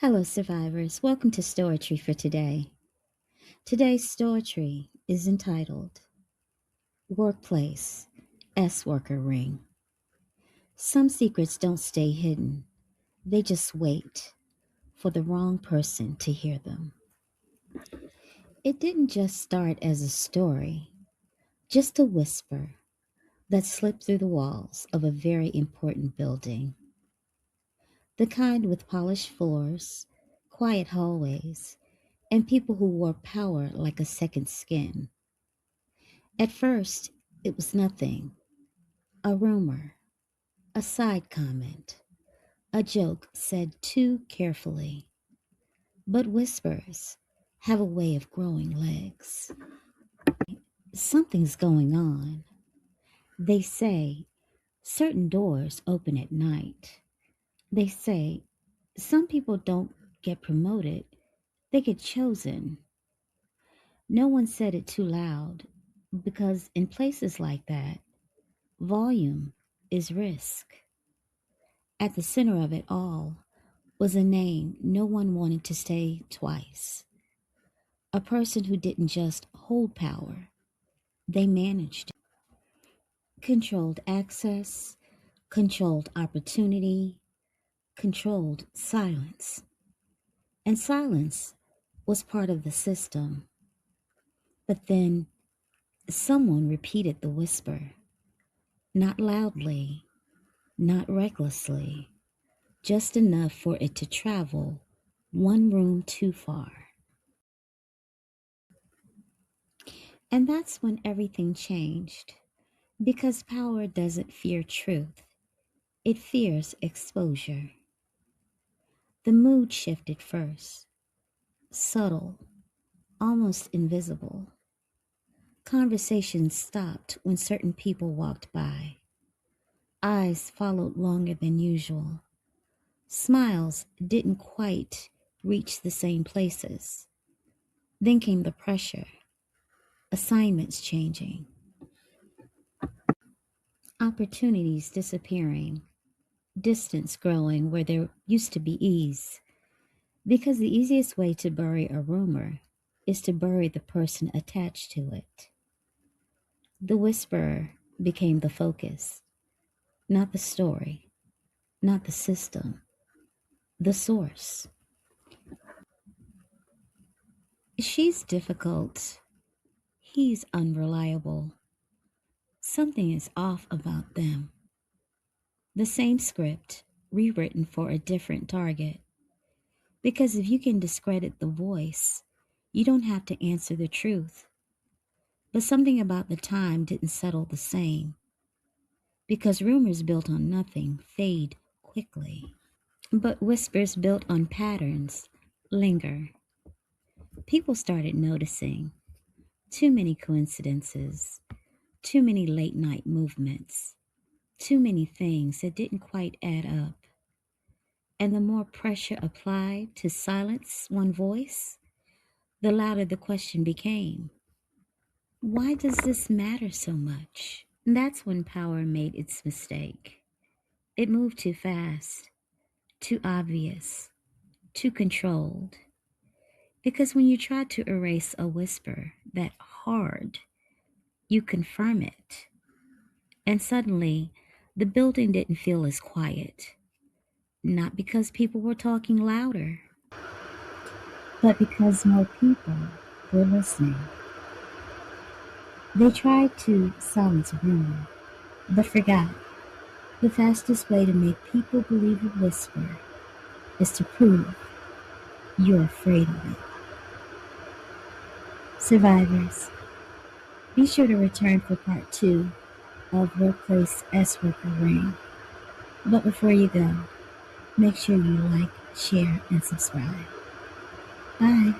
Hello, survivors. Welcome to Stoetry for today. Today's Stoetry is entitled Workplace S Worker Ring. Some secrets don't stay hidden, they just wait for the wrong person to hear them. It didn't just start as a story, just a whisper that slipped through the walls of a very important building. The kind with polished floors, quiet hallways, and people who wore power like a second skin. At first, it was nothing, a rumor, a side comment, a joke said too carefully. But whispers have a way of growing legs. Something's going on. They say certain doors open at night. They say some people don't get promoted, they get chosen. No one said it too loud because in places like that, volume is risk. At the center of it all was a name no one wanted to say twice. A person who didn't just hold power, they managed it. Controlled access, controlled opportunity, controlled silence. And silence was part of the system. But then someone repeated the whisper, not loudly, not recklessly, just enough for it to travel one room too far. And that's when everything changed. Because power doesn't fear truth, it fears exposure. The mood shifted first, subtle, almost invisible. Conversations stopped when certain people walked by. Eyes followed longer than usual. Smiles didn't quite reach the same places. Then came the pressure, assignments changing, opportunities disappearing, distance growing where there used to be ease. Because the easiest way to bury a rumor is to bury the person attached to it. The whisperer became the focus, not the story, not the system, the source. She's difficult. He's unreliable. Something is off about them. The same script, rewritten for a different target. Because if you can discredit the voice, you don't have to answer the truth. But something about the time didn't settle the same. Because rumors built on nothing fade quickly. But whispers built on patterns linger. People started noticing too many coincidences, too many late night movements, too many things that didn't quite add up. And the more pressure applied to silence one voice, the louder the question became. Why does this matter so much? That's when power made its mistake. It moved too fast, too obvious, too controlled. Because when you try to erase a whisper that hard, you confirm it. And suddenly, the building didn't feel as quiet. Not because people were talking louder, but because more people were listening. They tried to silence rumor, but forgot the fastest way to make people believe a whisper is to prove you're afraid of it. Survivors, be sure to return for part 2 of Workplace S Worker Ring. But before you go, make sure you like, share, and subscribe. Bye.